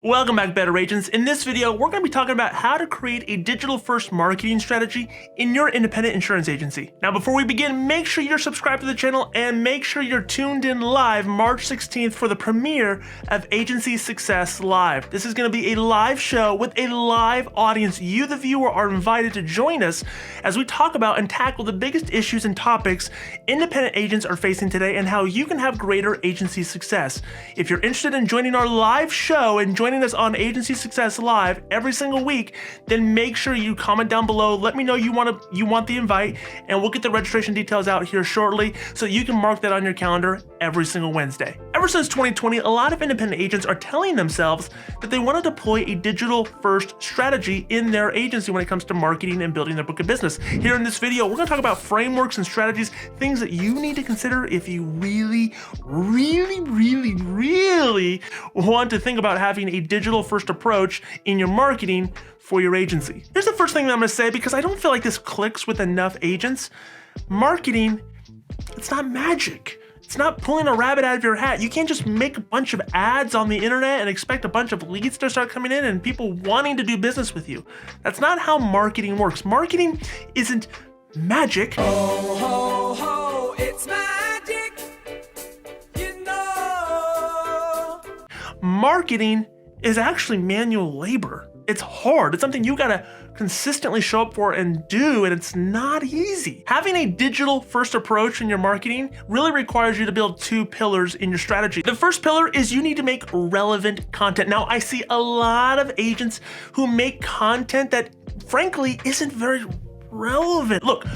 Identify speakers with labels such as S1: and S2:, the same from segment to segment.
S1: Welcome back, Better Agents. In this video, we're going to be talking about how to create a digital-first marketing strategy in your independent insurance agency. Now, before we begin, make sure you're subscribed to the channel and make sure you're tuned in live March 16th for the premiere of Agency Success Live. This is going to be a live show with a live audience. You, the viewer, are invited to join us as we talk about and tackle the biggest issues and topics independent agents are facing today and how you can have greater agency success. If you're interested in joining our live show and joining us on Agency Success Live every single week, then make sure you comment down below. Let me know you want the invite, and we'll get the registration details out here shortly so you can mark that on your calendar every single Wednesday. Ever since 2020, a lot of independent agents are telling themselves that they want to deploy a digital-first strategy in their agency when it comes to marketing and building their book of business. Here in this video, we're going to talk about frameworks and strategies, things that you need to consider if you really want to think about having a digital-first approach in your marketing for your agency. Here's the first thing that I'm going to say, because I don't feel like this clicks with enough agents. Marketing, it's not magic. It's not pulling a rabbit out of your hat. You can't just make a bunch of ads on the internet and expect a bunch of leads to start coming in and people wanting to do business with you. That's not how marketing works. Marketing isn't magic.
S2: Ho, ho, ho, it's magic, you know.
S1: Marketing is actually manual labor. It's hard. It's something you gotta consistently show up for and do, and it's not easy. Having a digital-first approach in your marketing really requires you to build two pillars in your strategy. The first pillar is you need to make relevant content. Now, I see a lot of agents who make content that, frankly, isn't very relevant. Look,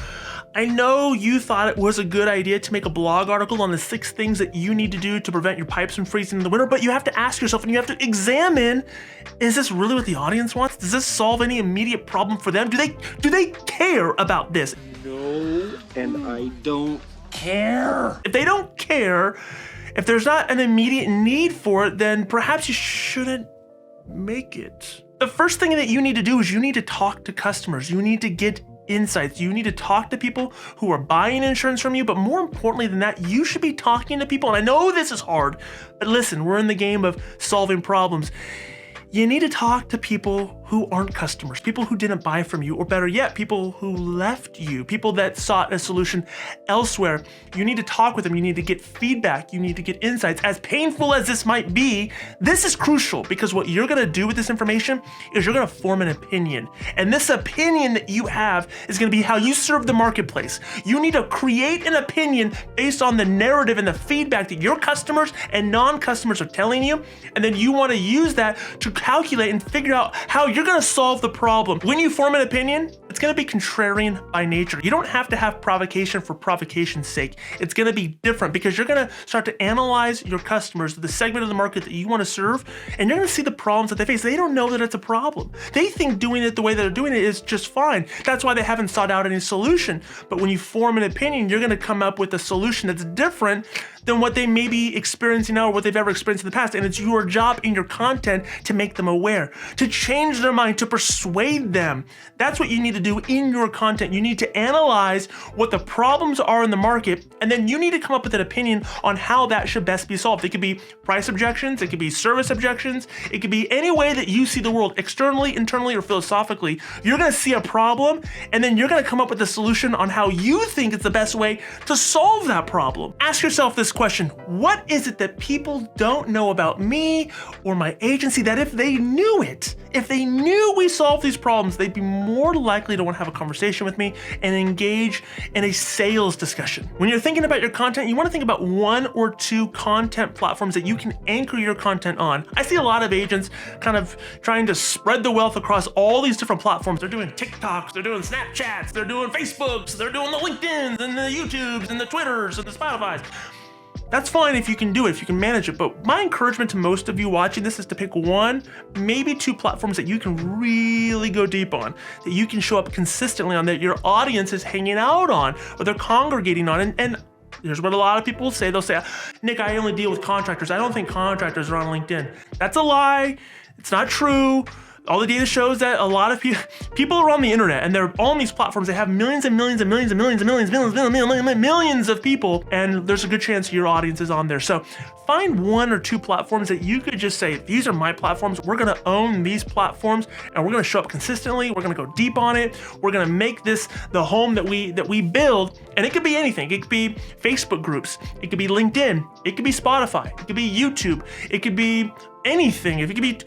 S1: I know you thought it was a good idea to make a blog article on the 6 things that you need to do to prevent your pipes from freezing in the winter, but you have to ask yourself and you have to examine, is this really what the audience wants? Does this solve any immediate problem for them? Do they care about this?
S3: No, and I don't care.
S1: If they don't care, if there's not an immediate need for it, then perhaps you shouldn't make it. The first thing that you need to do is you need to talk to customers. You need to get insights. You need to talk to people who are buying insurance from you, but more importantly than that, you should be talking to people. And I know this is hard, but listen, we're in the game of solving problems. You need to talk to people who aren't customers, people who didn't buy from you, or better yet, people who left you, people that sought a solution elsewhere. You need to talk with them. You need to get feedback. You need to get insights. As painful as this might be, this is crucial, because what you're gonna do with this information is you're gonna form an opinion. And this opinion that you have is gonna be how you serve the marketplace. You need to create an opinion based on the narrative and the feedback that your customers and non-customers are telling you. And then you wanna use that to calculate and figure out how you're gonna solve the problem. When you form an opinion, it's gonna be contrarian by nature. You don't have to have provocation for provocation's sake. It's gonna be different because you're gonna start to analyze your customers, the segment of the market that you wanna serve, and you're gonna see the problems that they face. They don't know that it's a problem. They think doing it the way that they're doing it is just fine. That's why they haven't sought out any solution. But when you form an opinion, you're gonna come up with a solution that's different than what they may be experiencing now or what they've ever experienced in the past. And it's your job in your content to make them aware, to change their mind, to persuade them. That's what you need to do in your content. You need to analyze what the problems are in the market, and then you need to come up with an opinion on how that should best be solved. It could be price objections, it could be service objections, it could be any way that you see the world, externally, internally, or philosophically. You're gonna see a problem, and then you're gonna come up with a solution on how you think it's the best way to solve that problem. Ask yourself this question: what is it that people don't know about me or my agency that if they knew it, if they knew we solved these problems, they'd be more likely to want to have a conversation with me and engage in a sales discussion? When you're thinking about your content, you want to think about 1 or 2 content platforms that you can anchor your content on. I see a lot of agents kind of trying to spread the wealth across all these different platforms. They're doing TikToks, they're doing Snapchats, they're doing Facebooks, they're doing the LinkedIns and the YouTubes and the Twitters and the Spotifys. That's fine if you can do it, if you can manage it, but my encouragement to most of you watching this is to pick 1, maybe 2 platforms that you can really go deep on, that you can show up consistently on, that your audience is hanging out on, or they're congregating on. And here's what a lot of people will say. They'll say, Nick, I only deal with contractors. I don't think contractors are on LinkedIn. That's a lie. It's not true. All the data shows that a lot of people are on the internet and they're on these platforms. They have millions and millions and millions and millions and millions of people, and there's a good chance your audience is on there. So find one or two platforms that you could just say, these are my platforms. We're gonna own these platforms and we're gonna show up consistently. We're gonna go deep on it. We're gonna make this the home that we build. And it could be anything. It could be Facebook groups. It could be LinkedIn. It could be Spotify. It could be YouTube. It could be anything. It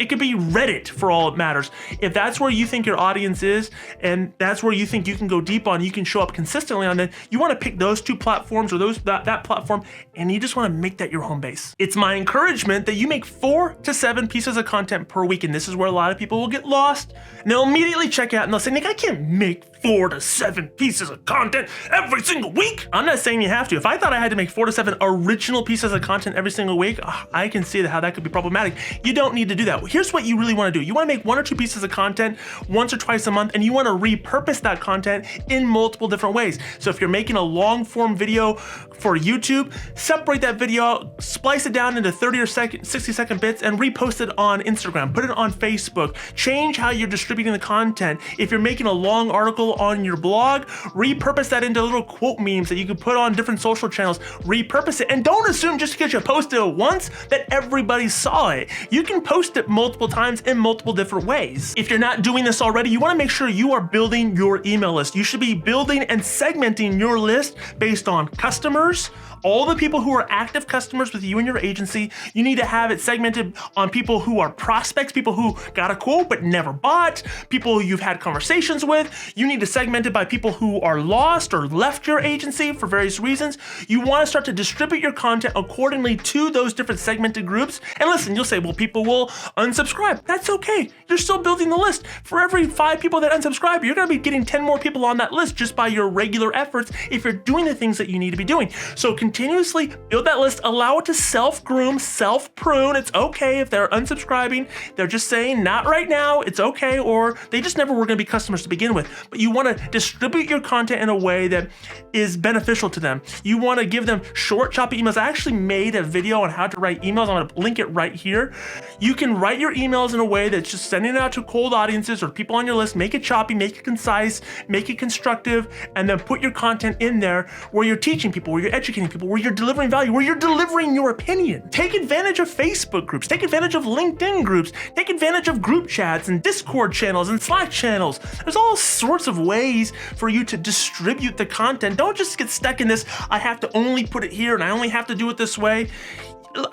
S1: could be Reddit for all it matters. If that's where you think your audience is, and that's where you think you can go deep on, you can show up consistently on, then you want to pick those two platforms or that platform, and you just want to make that your home base. It's my encouragement that you make 4 to 7 pieces of content per week, and this is where a lot of people will get lost, and they'll immediately check out and they'll say, Nick, I can't make 4 to 7 pieces of content every single week. I'm not saying you have to. If I thought I had to make 4 to 7 original pieces of content every single week, I can see how that could be problematic. You don't need to do that. Here's what you really want to do. You want to make 1 or 2 pieces of content once or twice a month, and you want to repurpose that content in multiple different ways. So if you're making a long form video for YouTube, separate that video, splice it down into 30 or 60-second bits, and repost it on Instagram. Put it on Facebook. Change how you're distributing the content. If you're making a long article on your blog, repurpose that into little quote memes that you can put on different social channels. Repurpose it, and don't assume just because you posted it once that everybody saw it. You can post it multiple times in multiple different ways. If you're not doing this already, you want to make sure you are building your email list. You should be building and segmenting your list based on customers, all the people who are active customers with you and your agency. You need to have it segmented on people who are prospects, people who got a quote but never bought, people who you've had conversations with. You need to segment it by people who are lost or left your agency for various reasons. You want to start to distribute your content accordingly to those different segmented groups. And listen, you'll say, well, people will unsubscribe. That's okay. You're still building the list. For every 5 people that unsubscribe, you're going to be getting 10 more people on that list just by your regular efforts if you're doing the things that you need to be doing. So continuously build that list, allow it to self-groom, self-prune. It's okay if they're unsubscribing. They're just saying, not right now, it's okay, or they just never were going to be customers to begin with. But you want to distribute your content in a way that is beneficial to them. You want to give them short, choppy emails. I actually made a video on how to write emails. I'm going to link it right here. You can write your emails in a way that's just sending it out to cold audiences or people on your list. Make it choppy, make it concise, make it constructive, and then put your content in there where you're teaching people, where you're educating people, where you're delivering value, where you're delivering your opinion. Take advantage of Facebook groups, take advantage of LinkedIn groups, take advantage of group chats and Discord channels and Slack channels. There's all sorts of ways for you to distribute the content. Don't just get stuck in this, I have to only put it here and I only have to do it this way.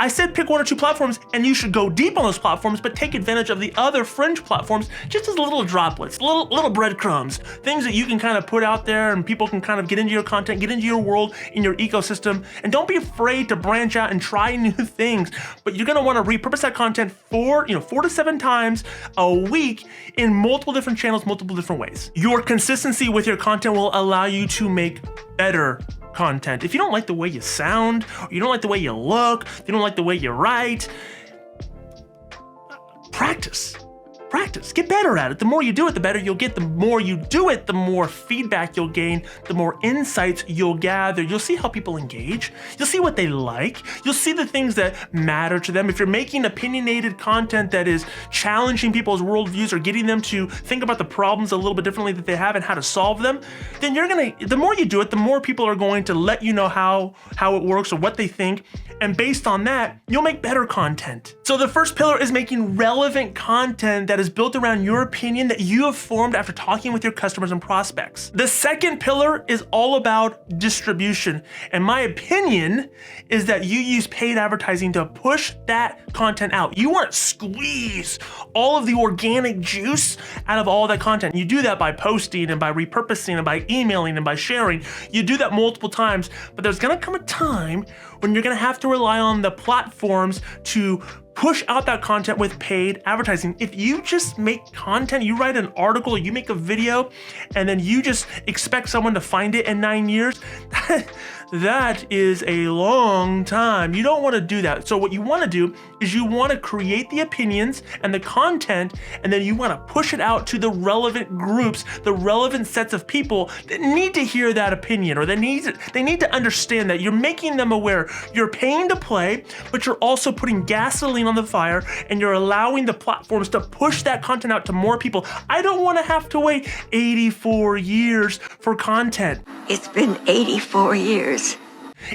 S1: I said pick 1 or 2 platforms and you should go deep on those platforms, but take advantage of the other fringe platforms just as little droplets, little breadcrumbs, things that you can kind of put out there and people can kind of get into your content, get into your world, in your ecosystem. And don't be afraid to branch out and try new things, but you're going to want to repurpose that content 4 to 7 times a week in multiple different channels, multiple different ways. Your consistency with your content will allow you to make better content. If you don't like the way you sound, or you don't like the way you look, you don't like the way you write, practice. Get better at it. The more you do it, the better you'll get. The more you do it, the more feedback you'll gain, the more insights you'll gather. You'll see how people engage. You'll see what they like. You'll see the things that matter to them. If you're making opinionated content that is challenging people's worldviews or getting them to think about the problems a little bit differently that they have and how to solve them, then the more you do it, the more people are going to let you know how it works or what they think. And based on that, you'll make better content. So the first pillar is making relevant content that is built around your opinion that you have formed after talking with your customers and prospects. The second pillar is all about distribution. And my opinion is that you use paid advertising to push that content out. You want to squeeze all of the organic juice out of all that content. You do that by posting and by repurposing and by emailing and by sharing. You do that multiple times, but there's gonna come a time when you're gonna have to rely on the platforms to push out that content with paid advertising. If you just make content, you write an article, you make a video, and then you just expect someone to find it in 9 years, that is a long time. You don't want to do that. So what you want to do is you want to create the opinions and the content, and then you want to push it out to the relevant groups, the relevant sets of people that need to hear that opinion, or they need to understand that you're making them aware. You're paying to play, but you're also putting gasoline on the fire, and you're allowing the platforms to push that content out to more people. I don't want to have to wait 84 years for content.
S4: It's been 84 years.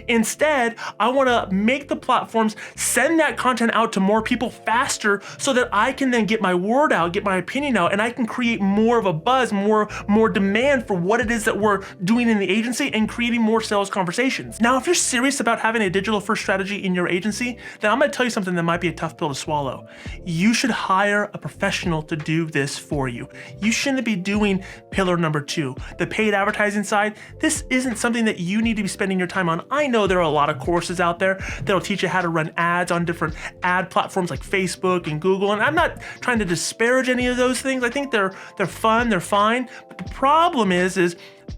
S1: Instead, I want to make the platforms send that content out to more people faster so that I can then get my word out, get my opinion out, and I can create more of a buzz, more demand for what it is that we're doing in the agency and creating more sales conversations. Now, if you're serious about having a digital first strategy in your agency, then I'm going to tell you something that might be a tough pill to swallow. You should hire a professional to do this for you. You shouldn't be doing pillar number 2, the paid advertising side. This isn't something that you need to be spending your time on. I know there are a lot of courses out there that'll teach you how to run ads on different ad platforms like Facebook and Google, and I'm not trying to disparage any of those things. I think they're fun, they're fine, but the problem is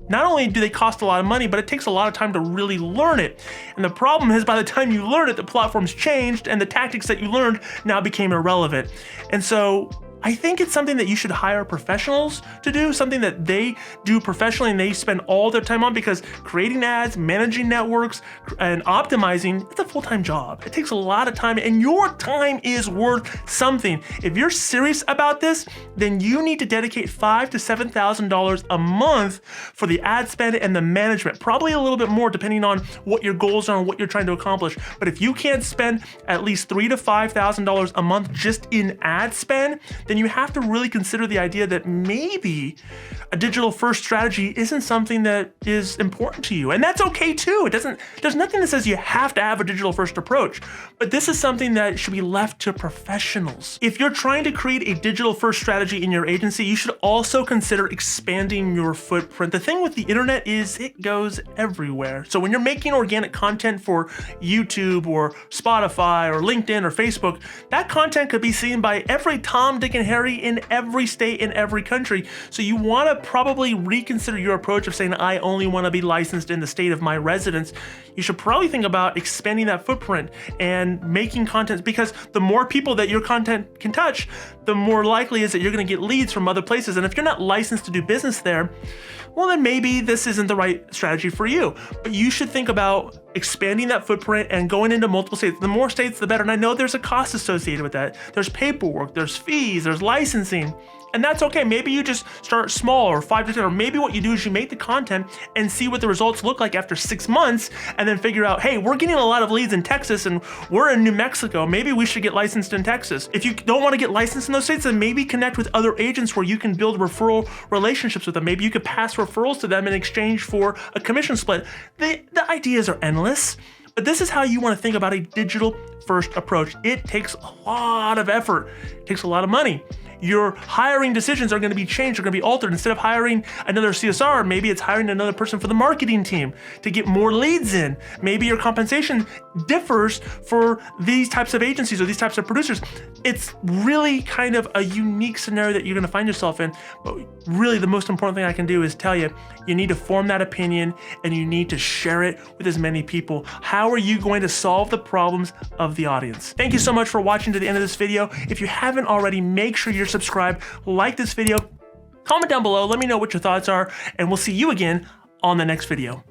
S1: not only do they cost a lot of money, but it takes a lot of time to really learn it. And the problem is, by the time you learn it, the platform's changed and the tactics that you learned now became irrelevant. And so I think it's something that you should hire professionals to do, something that they do professionally and they spend all their time on, because creating ads, managing networks, and optimizing, it's a full-time job. It takes a lot of time, and your time is worth something. If you're serious about this, then you need to dedicate $5,000 to $7,000 a month for the ad spend and the management, probably a little bit more depending on what your goals are and what you're trying to accomplish. But if you can't spend at least $3,000 to $5,000 a month just in ad spend, then you have to really consider the idea that maybe a digital first strategy isn't something that is important to you. And that's okay too. There's nothing that says you have to have a digital first approach, but this is something that should be left to professionals. If you're trying to create a digital first strategy in your agency, you should also consider expanding your footprint. The thing with the internet is it goes everywhere. So when you're making organic content for YouTube or Spotify or LinkedIn or Facebook, that content could be seen by every Tom, Dick, and Harry in every state, in every country. So you want to probably reconsider your approach of saying, I only want to be licensed in the state of my residence. You should probably think about expanding that footprint and making content, because the more people that your content can touch, the more likely is that you're going to get leads from other places. And if you're not licensed to do business there, well, then maybe this isn't the right strategy for you. But you should think about expanding that footprint and going into multiple states. The more states, the better. And I know there's a cost associated with that. There's paperwork, there's fees, there's licensing. And that's okay. Maybe you just start small, or 5 to 10, or maybe what you do is you make the content and see what the results look like after 6 months, and then figure out, hey, we're getting a lot of leads in Texas and we're in New Mexico. Maybe we should get licensed in Texas. If you don't want to get licensed in those states, then maybe connect with other agents where you can build referral relationships with them. Maybe you could pass referrals to them in exchange for a commission split. The ideas are endless. But this is how you want to think about a digital first approach. It takes a lot of effort. It takes a lot of money. Your hiring decisions are going to be changed, are going to be altered. Instead of hiring another CSR, maybe it's hiring another person for the marketing team to get more leads in. Maybe your compensation differs for these types of agencies or these types of producers. It's really kind of a unique scenario that you're going to find yourself in. But really, the most important thing I can do is tell you, you need to form that opinion and you need to share it with as many people. How are you going to solve the problems of the audience? Thank you so much for watching to the end of this video. If you haven't already, make sure you're subscribed, like this video, comment down below, let me know what your thoughts are, and we'll see you again on the next video.